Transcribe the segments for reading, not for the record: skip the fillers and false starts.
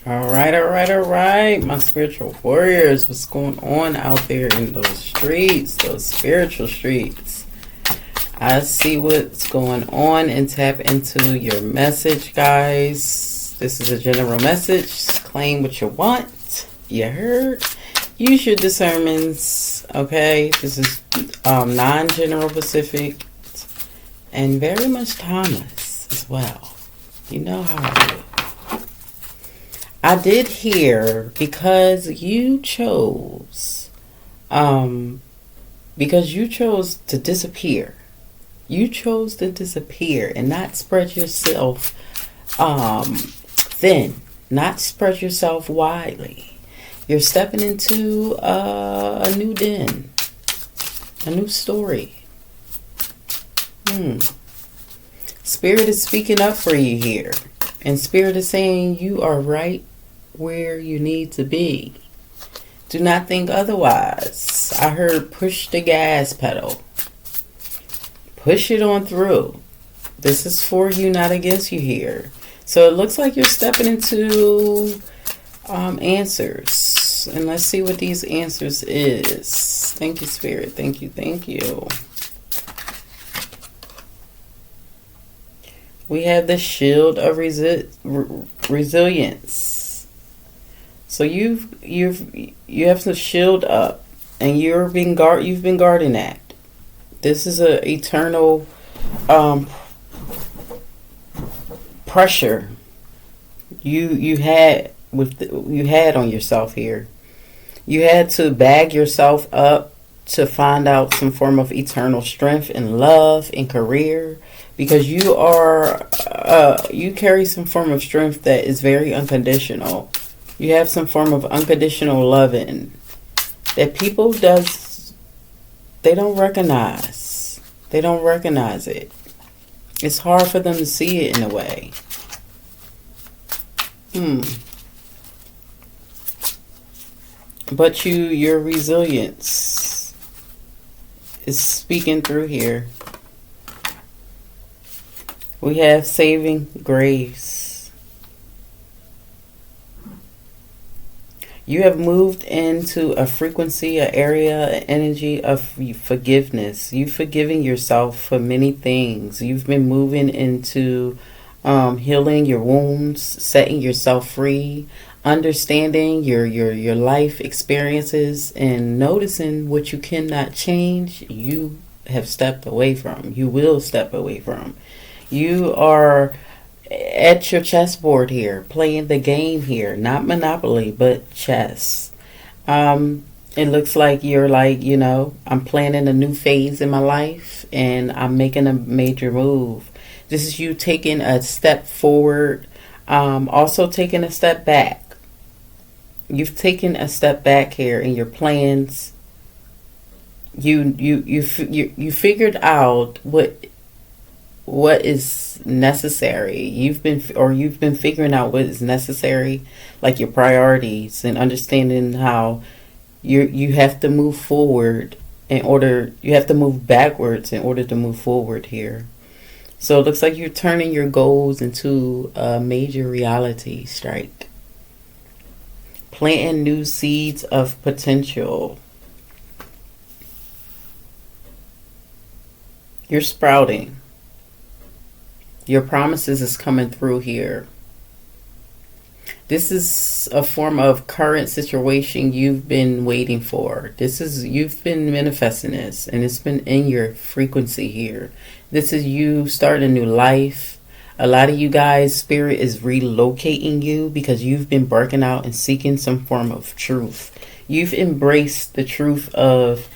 All right, all right, all right, my spiritual warriors. What's going on out there in those streets, those spiritual streets? I see what's going on and tap into your message, guys. This is a general message. Claim what you want. You heard? Use your discernments, okay? This is non-general Pacific and very much timeless as well. You know how I do. I did hear because you chose to disappear. You chose to disappear and not spread yourself thin, not spread yourself widely. You're stepping into a new den, a new story. Spirit is speaking up for you here. And Spirit is saying you are right where you need to be. Do not think otherwise. I heard push the gas pedal. Push it on through. This is for you, not against you here. So it looks like you're stepping into answers. And let's see what these answers is. Thank you, Spirit. Thank you. Thank you. We have the shield of resilience. So you have to shield up, and you've been guarding that. This is a eternal pressure you had on yourself here. You had to bag yourself up to find out some form of eternal strength in love, in career. Because you carry some form of strength that is very unconditional. You have some form of unconditional loving that people they don't recognize. They don't recognize it. It's hard for them to see it in a way. But your resilience is speaking through here. We have saving grace. You have moved into a frequency, an area, an energy of forgiveness. You've forgiven yourself for many things. You've been moving into healing your wounds, setting yourself free, understanding your life experiences, and noticing what you cannot change. You have stepped away from. You will step away from. You are at your chessboard here, playing the game here, not Monopoly, but chess. It looks like you're like, I'm planning a new phase in my life and I'm making a major move. This is you taking a step forward, also taking a step back. You've taken a step back here in your plans. You figured out what is necessary. You've been figuring out what is necessary, like your priorities, and understanding how you have to move forward you have to move backwards in order to move forward here. So it looks like you're turning your goals into a major reality strike. Planting new seeds of potential. You're sprouting. Your promises is coming through here. This is a form of current situation you've been waiting for. You've been manifesting this, and it's been in your frequency here. This is you starting a new life. A lot of you guys, Spirit is relocating you because you've been breaking out and seeking some form of truth. You've embraced the truth of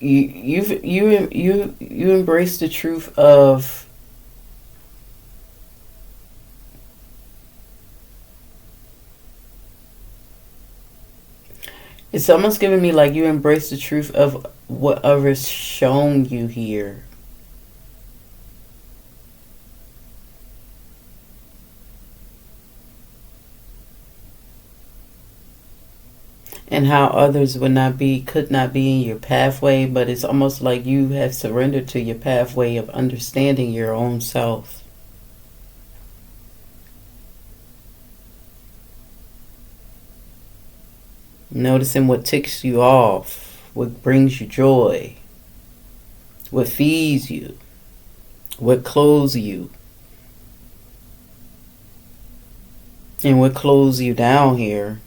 you embrace the truth of it's almost giving me like you embrace the truth of whatever's shown you here. And how others could not be in your pathway, but it's almost like you have surrendered to your pathway of understanding your own self. Noticing what ticks you off, what brings you joy, what feeds you, what clothes you, and what clothes you down here.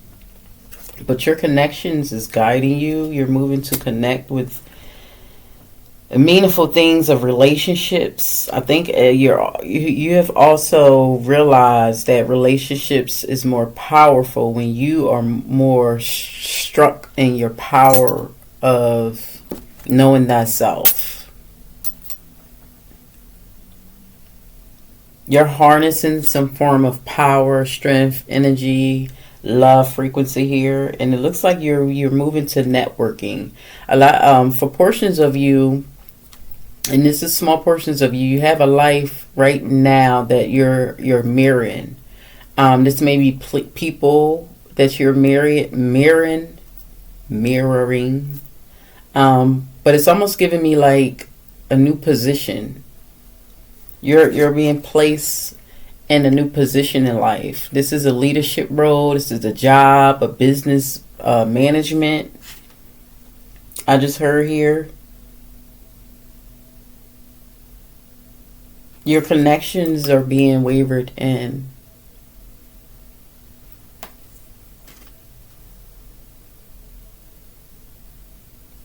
But your connections is guiding you. You're moving to connect with meaningful things of relationships. I think you have also realized that relationships is more powerful when you are more struck in your power of knowing thyself. You're harnessing some form of power, strength, energy, love frequency here, and it looks like you're moving to networking a lot. For portions of you, and this is small portions of you, you have a life right now that you're mirroring. This may be people that you're mirroring. But it's almost giving me like a new position. You're being placed in a new position in life. This is a leadership role. This is a job, a business, management. I just heard here. Your connections are being wavered in.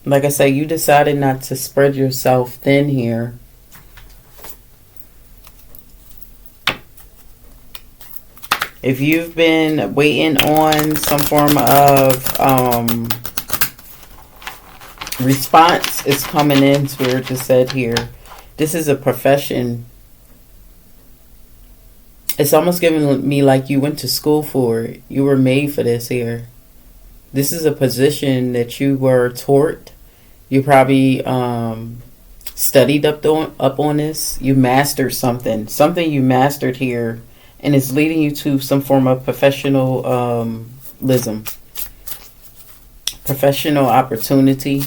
Like I say, you decided not to spread yourself thin here. If you've been waiting on some form of response, it's coming in. Spirit just said here. This is a profession. It's almost giving me like you went to school for it. You were made for this here. This is a position that you were taught. You probably studied up on this. You mastered something. Something you mastered here. And it's leading you to some form of professionalism. Professional opportunity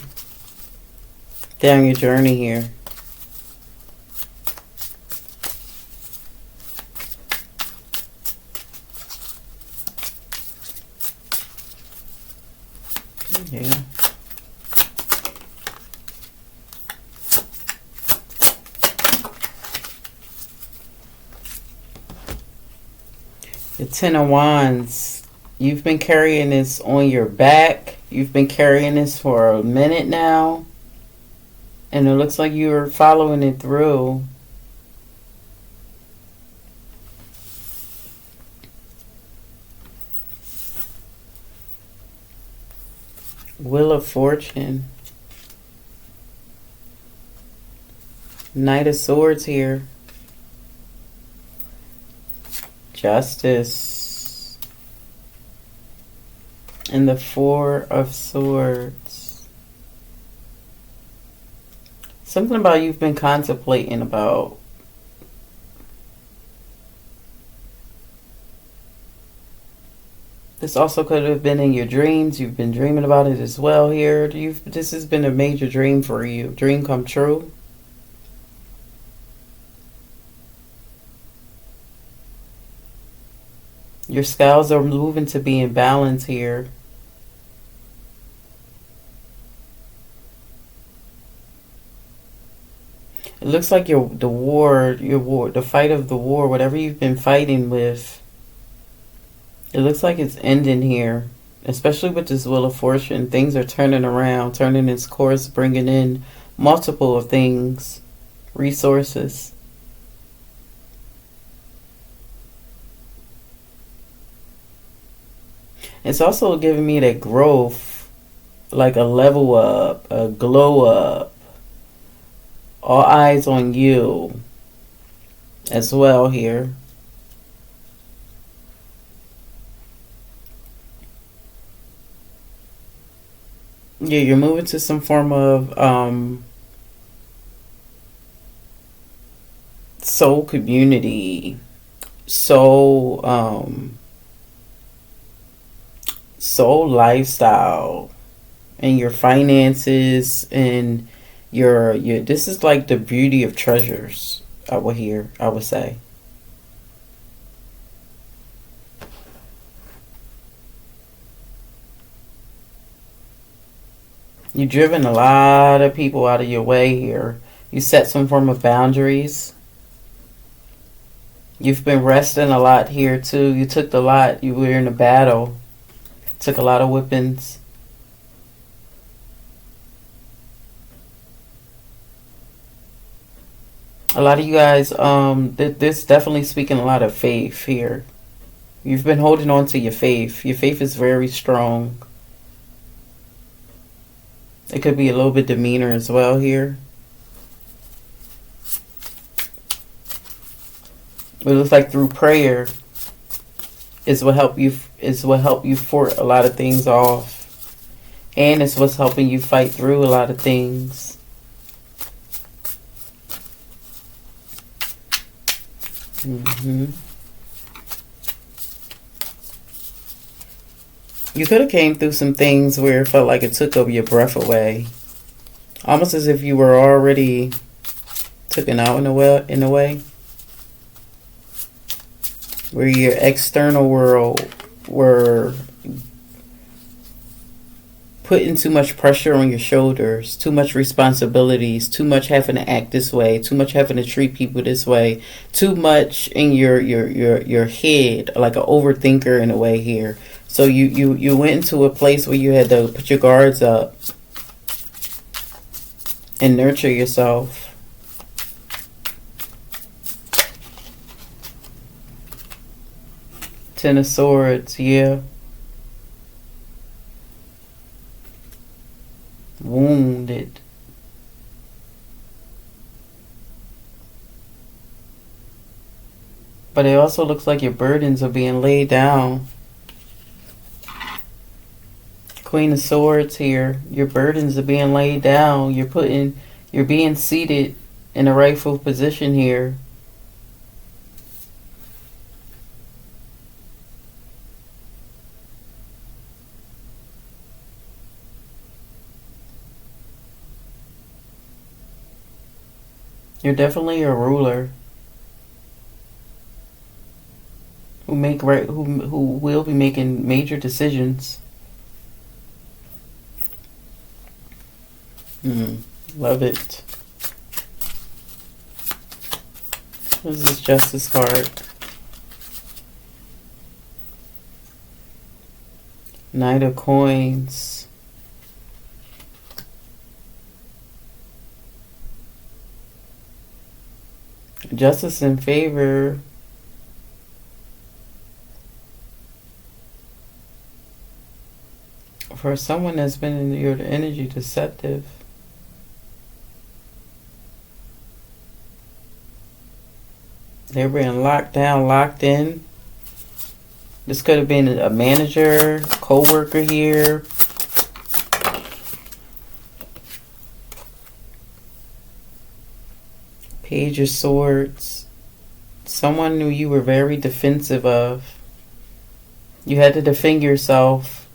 down your journey here. Yeah. The Ten of Wands. You've been carrying this on your back. You've been carrying this for a minute now. And it looks like you're following it through. Wheel of Fortune. Knight of Swords here. Justice. And the Four of Swords. Something about you've been contemplating about. This also could have been in your dreams. You've been dreaming about it as well here. This has been a major dream for you. Dream come true. Your scales are moving to be in balance here. It looks like the fight of the war, whatever you've been fighting with, it looks like it's ending here. Especially with this Wheel of Fortune, things are turning around, turning its course, bringing in multiple of things, resources. It's also giving me that growth, like a level up, a glow up. All eyes on you as well here. Yeah, you're moving to some form of soul community, soul lifestyle, and your finances and your this is like the beauty of treasures. I would say. You've driven a lot of people out of your way here. You set some form of boundaries. You've been resting a lot here too. You took the lot. You were in a battle. Took a lot of whippings. A lot of you guys, this definitely speaking a lot of faith here. You've been holding on to your faith. Your faith is very strong. It could be a little bit demeanor as well here. It looks like through prayer is what help you fort a lot of things off. And it's what's helping you fight through a lot of things. You could have came through some things where it felt like it took your breath away. Almost as if you were already taken out in a way. Where your external world were putting too much pressure on your shoulders, too much responsibilities, too much having to act this way, too much having to treat people this way, too much in your head, like an overthinker in a way here. So you went into a place where you had to put your guards up and nurture yourself. Ten of Swords, yeah. Wounded. But it also looks like your burdens are being laid down. Queen of Swords here. Your burdens are being laid down. You're being seated in a rightful position here. You're definitely a ruler who will be making major decisions. Love it. What is this Justice card? Knight of Coins. Justice in favor. For someone that's been in your energy deceptive. They're being locked down, locked in. This could have been a manager, co-worker here. Page of Swords. Someone who you were very defensive of. You had to defend yourself.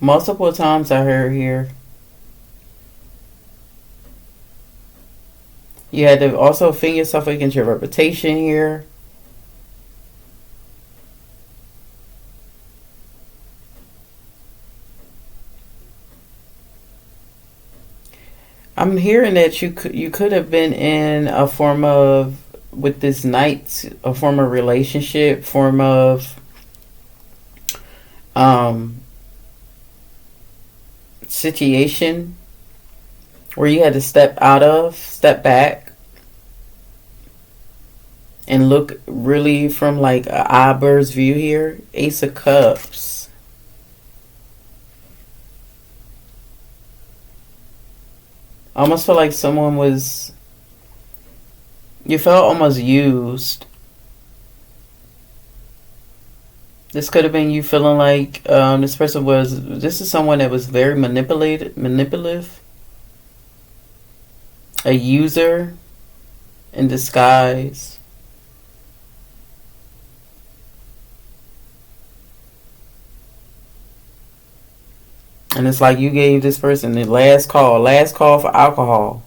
Multiple times I heard here. You had to also defend yourself against your reputation here. I'm hearing that you could have been in a form of, with this knight, a form of relationship, form of situation where you had to step back and look really from like an eye bird's view here. Ace of Cups. I almost feel like someone was, you felt almost used. This could have been you feeling like this is someone that was very manipulative, a user in disguise. And it's like you gave this person the last call for alcohol.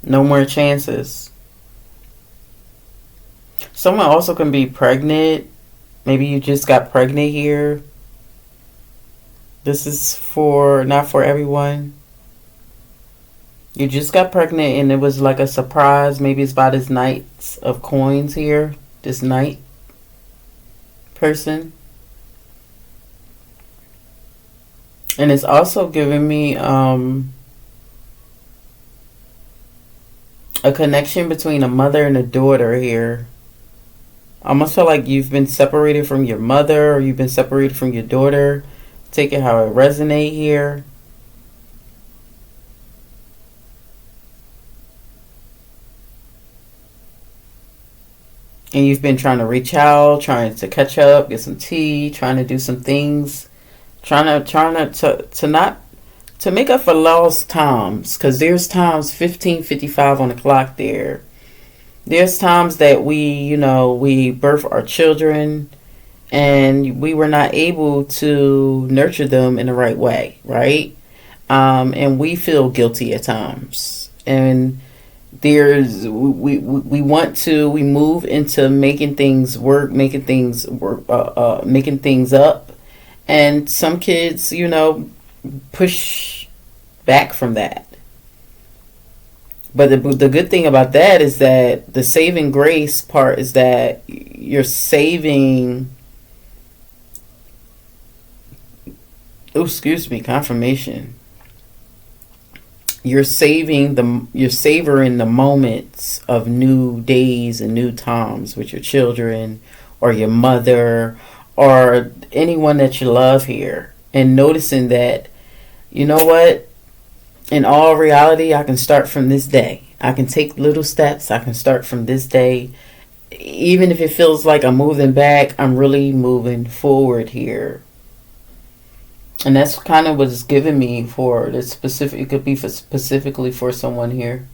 No more chances. Someone also can be pregnant. Maybe you just got pregnant here. This is for not for everyone. You just got pregnant and it was like a surprise. Maybe it's by this Knights of Coins here. This knight person. And it's also giving me a connection between a mother and a daughter here. I almost feel like you've been separated from your mother or you've been separated from your daughter. Take it how it resonates here. And you've been trying to reach out, trying to catch up, get some tea, trying to do some things, trying to not to make up for lost times, because there's times 15:55 on the clock there. There's times that we birth our children and we were not able to nurture them in the right way, right? And we feel guilty at times. And we want to we move into making things work, making things up, and some kids push back from that. But the good thing about that is that the saving grace part is that you're saving. Oh, excuse me, confirmation. You're savoring the moments of new days and new times with your children or your mother or anyone that you love here, and noticing that, you know what, in all reality, I can start from this day. I can take little steps. I can start from this day. Even if it feels like I'm moving back, I'm really moving forward here. And that's kind of what it's given me for this specific. It could be for specifically for someone here.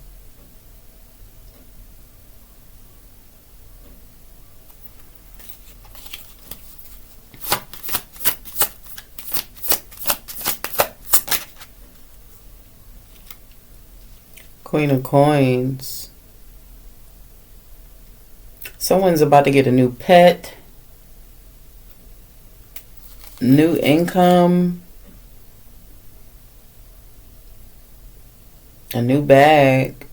Queen of Coins. Someone's about to get a new pet, new income, a new bag.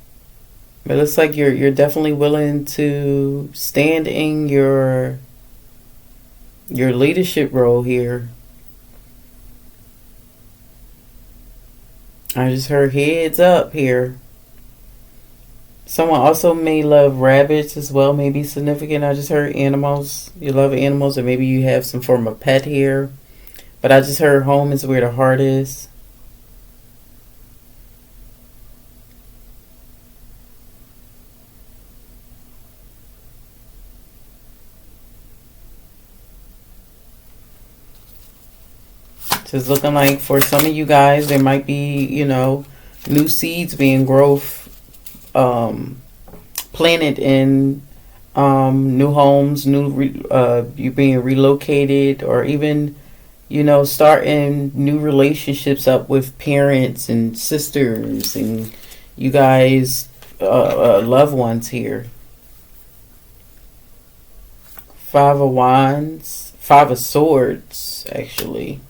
But it looks like you're definitely willing to stand in your leadership role here. I just heard heads up here. Someone also may love rabbits as well, maybe significant. I just heard animals. You love animals, or maybe you have some form of pet here. But I just heard home is where the heart is. So it's looking like for some of you guys, there might be, new seeds being growth, planted in new homes, you being relocated, or even, starting new relationships up with parents and sisters and you guys, loved ones here. Five of Wands, Five of Swords, actually.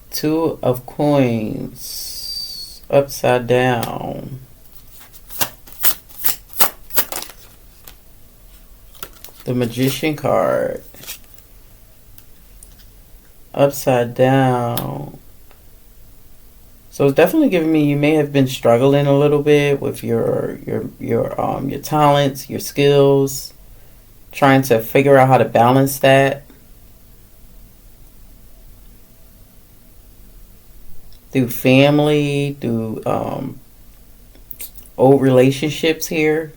Two of Coins, upside down. The Magician card, upside down. So it's definitely giving me you may have been struggling a little bit with your talents, your skills, trying to figure out how to balance that. Through family, through old relationships here.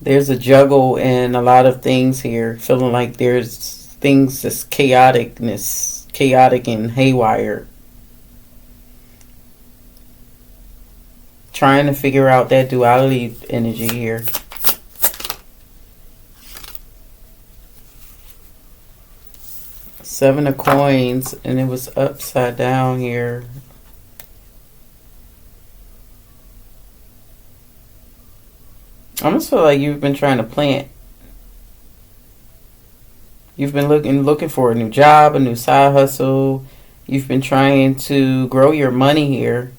There's a juggle in a lot of things here. Feeling like there's things that's chaotic and haywire. Trying to figure out that duality energy here. Seven of Coins, and it was upside down here. I almost feel like you've been trying to plant. You've been looking for a new job, a new side hustle. You've been trying to grow your money here.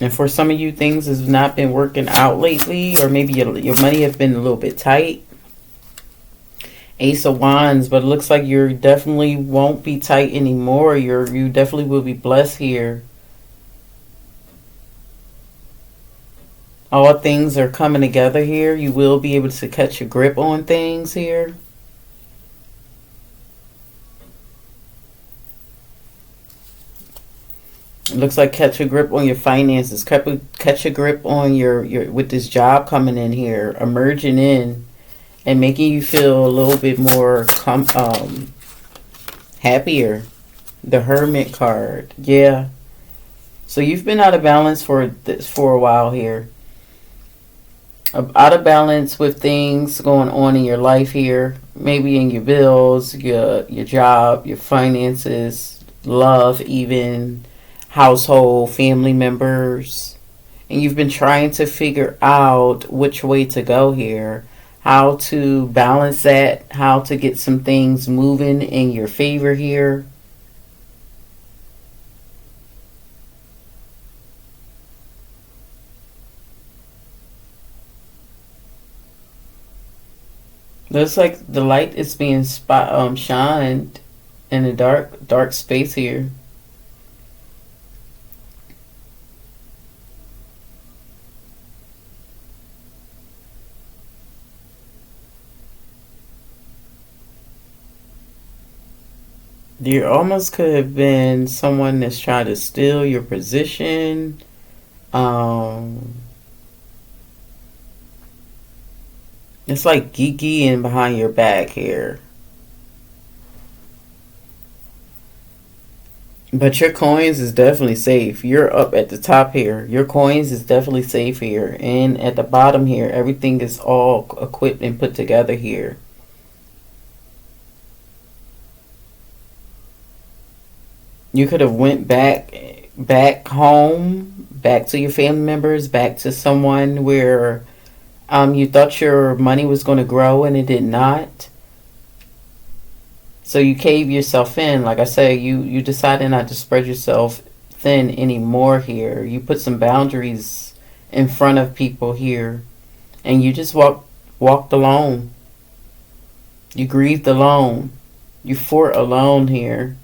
And for some of you, things has not been working out lately, or maybe your money has been a little bit tight. Ace of Wands, but it looks like you definitely won't be tight anymore. You definitely will be blessed here. All things are coming together here. You will be able to catch a grip on things here. It looks like catch a grip on your finances. Catch a grip on your with this job coming in here, emerging in, and making you feel a little bit more happier. The Hermit card, yeah. So you've been out of balance for a while here. Out of balance with things going on in your life here, maybe in your bills, your job, your finances, love, even household, family members. And you've been trying to figure out which way to go here, how to balance that, how to get some things moving in your favor here. Looks like the light is being shined in a dark space here. There almost could have been someone that's trying to steal your position. Um, it's like geeky and behind your back here. But your coins is definitely safe. You're up at the top here. Your coins is definitely safe here. And at the bottom here, everything is all equipped and put together here. You could have went back home, back to your family members, back to someone where you thought your money was going to grow and it did not. So you cave yourself in. Like I say, you decided not to spread yourself thin anymore here. You put some boundaries in front of people here, and you just walked alone. You grieved alone. You fought alone here.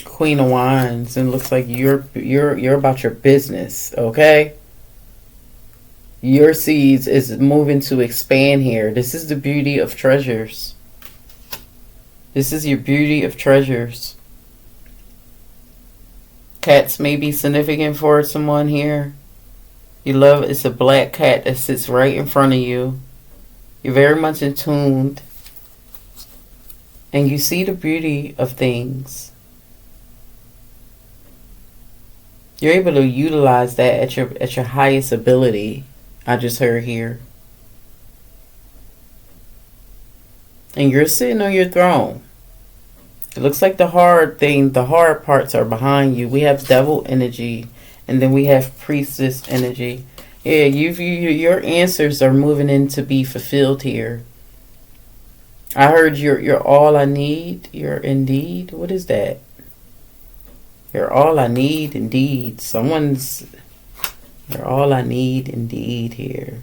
Queen of Wands, and it looks like you're about your business, okay? Your seeds is moving to expand here. This is the beauty of treasures. This is your beauty of treasures. Cats may be significant for someone here. You love it's a black cat that sits right in front of you. You're very much in tuned. And you see the beauty of things. You're able to utilize that at your highest ability. I just heard here. And you're sitting on your throne. It looks like the hard parts are behind you. We have devil energy, and then we have priestess energy. Yeah, your answers are moving in to be fulfilled here. I heard you're all I need. You're indeed. What is that? You're all I need indeed. You're all I need indeed here.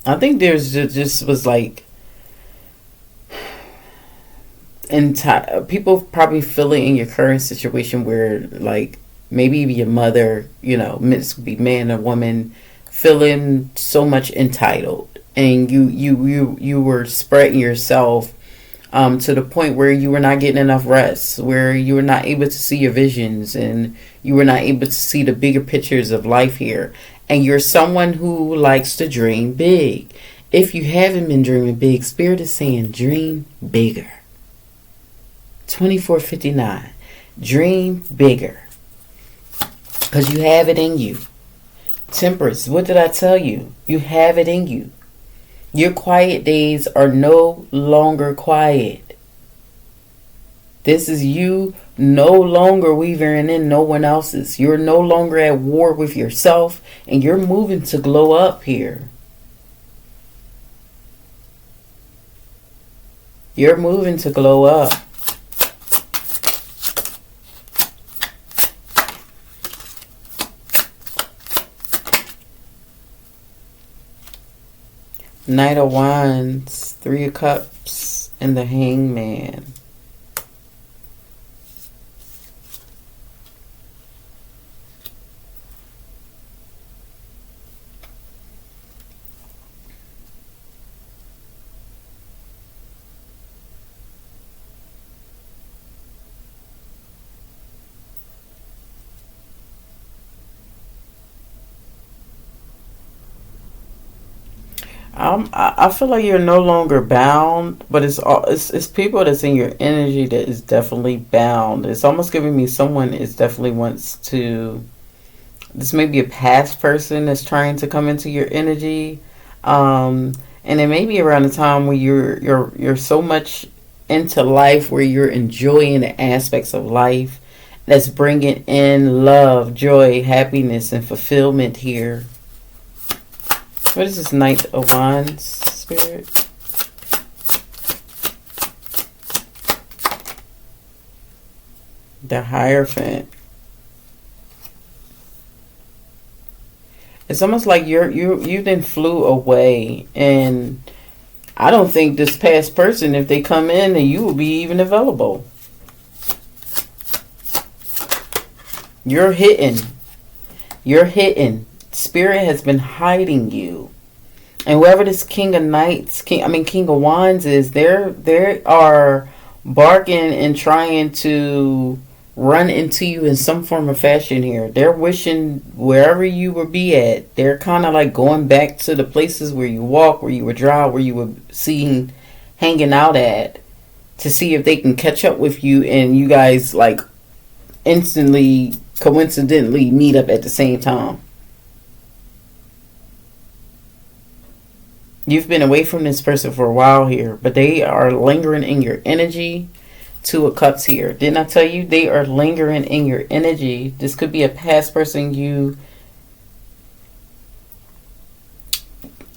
I think there's just was like, people probably feeling in your current situation where like maybe your mother, be man or woman, feeling so much entitled, and you were spreading yourself to the point where you were not getting enough rest, where you were not able to see your visions, and you were not able to see the bigger pictures of life here. And you're someone who likes to dream big. If you haven't been dreaming big, Spirit is saying dream bigger. 2459. Dream bigger. Because you have it in you. Temperance, what did I tell you? You have it in you. Your quiet days are no longer quiet. This is you no longer weaving in no one else's. You're no longer at war with yourself, and you're moving to glow up here. You're moving to glow up. Knight of Wands, Three of Cups, and the Hangman. I feel like you're no longer bound, but it's people that's in your energy that is definitely bound. It's almost giving me someone is definitely wants to. This may be a past person that's trying to come into your energy, and it may be around the time where you're so much into life where you're enjoying the aspects of life that's bringing in love, joy, happiness, and fulfillment here. What is this Knight of Wands, Spirit? The Hierophant. It's almost like you then flew away, and I don't think this past person, if they come in, then you will be even available. You're hidden. You're hidden. Spirit has been hiding you. And whoever this King of Wands is, they are barking and trying to run into you in some form of fashion here. They're wishing wherever you would be at. They're kind of like going back to the places where you walk, where you would drive, where you were seen hanging out at, to see if they can catch up with you and you guys like instantly, coincidentally meet up at the same time. You've been away from this person for a while here, but they are lingering in your energy. Two of Cups here. Didn't I tell you? They are lingering in your energy. This could be a past person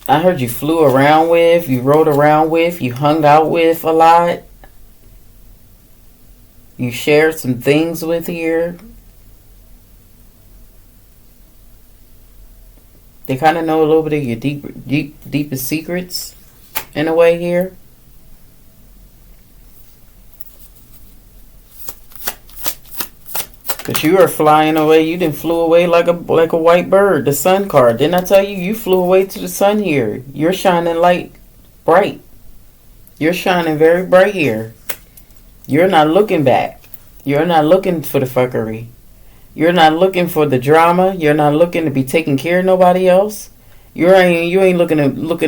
I heard you flew around with, you rode around with, you hung out with a lot. You shared some things with here. They kind of know a little bit of your deepest secrets in a way here. Because you are flying away. You didn't flew away like a white bird. The sun card. Didn't I tell you? You flew away to the sun here. You're shining light bright. You're shining very bright here. You're not looking back. You're not looking for the fuckery. You're not looking for the drama. You're not looking to be taking care of nobody else. You ain't looking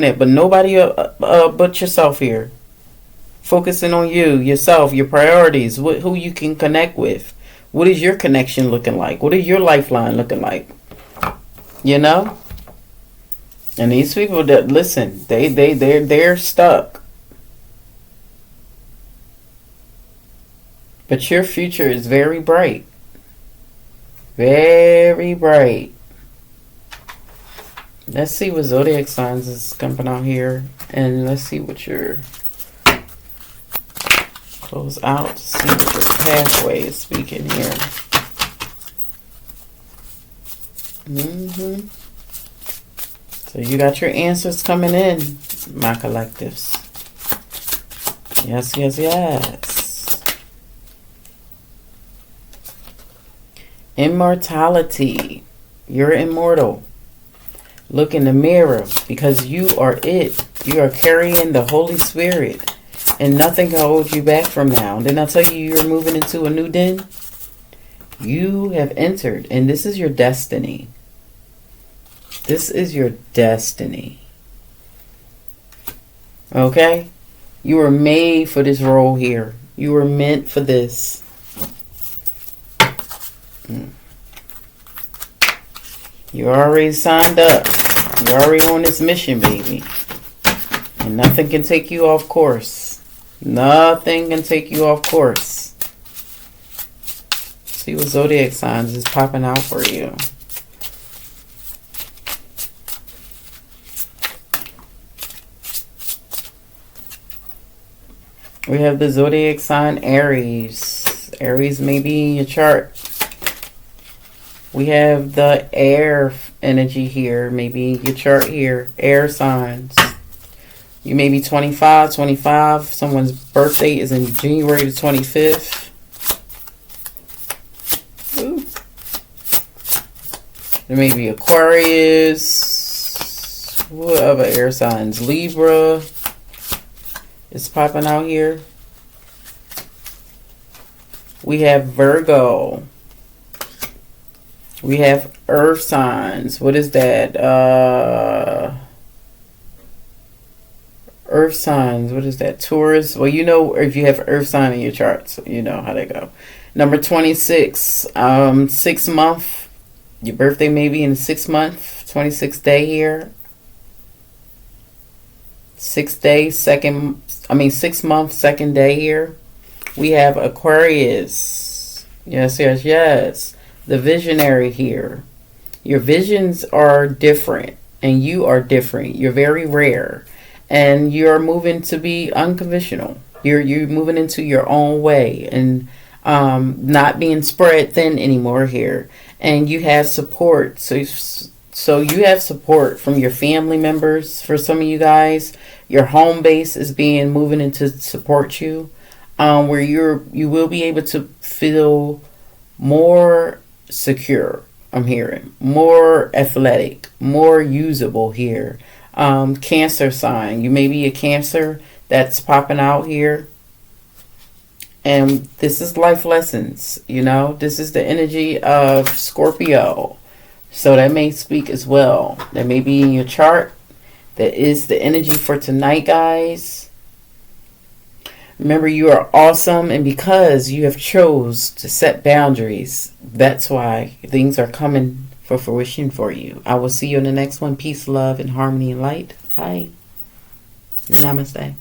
at but nobody but yourself here. Focusing on you, yourself, your priorities, who you can connect with. What is your connection looking like? What is your lifeline looking like? You know? And these people that listen, they're stuck. But your future is very bright. Very bright. Let's see what zodiac signs is coming out here. And let's see what your close out to see what your pathway is speaking here. So you got your answers coming in, my collectives. Yes, yes, yes. Immortality. You're immortal. Look in the mirror because you are it. You are carrying the Holy Spirit. And nothing can hold you back from now. Didn't I tell you you're moving into a new den? You have entered, and this is your destiny. This is your destiny. Okay? You were made for this role here. You were meant for this. You already signed up. You're already on this mission, baby. And nothing can take you off course. Nothing can take you off course. See what zodiac signs is popping out for you. We have the zodiac sign Aries. Aries may be in your chart. We have the air energy here, maybe in your chart here. Air signs. You may be 25. Someone's birthday is in January the 25th. Ooh. There may be Aquarius. What other air signs? Libra is popping out here. We have Virgo. We have earth signs. What is that? Earth signs. What is that? Taurus. Well, you know, if you have earth sign in your charts, you know how they go. Number 26. 6 month. Your birthday may be in 6 month. 26th day here. 6 month, second day here. We have Aquarius. Yes. The visionary here. Your visions are different and you are different. You're very rare and you're moving to be unconventional. You're moving into your own way and not being spread thin anymore here. And you have support. So you have support from your family members. For some of you guys, your home base is moving in to support you, where you will be able to feel more secure. I'm hearing more athletic, more usable here. Cancer sign. You may be a Cancer that's popping out here. And this is life lessons, This is the energy of Scorpio. So that may speak as well. That may be in your chart. That is the energy for tonight, guys. Remember, you are awesome. And because you have chose to set boundaries, that's why things are coming for fruition for you. I will see you in the next one. Peace, love, and harmony and light. Bye. Namaste.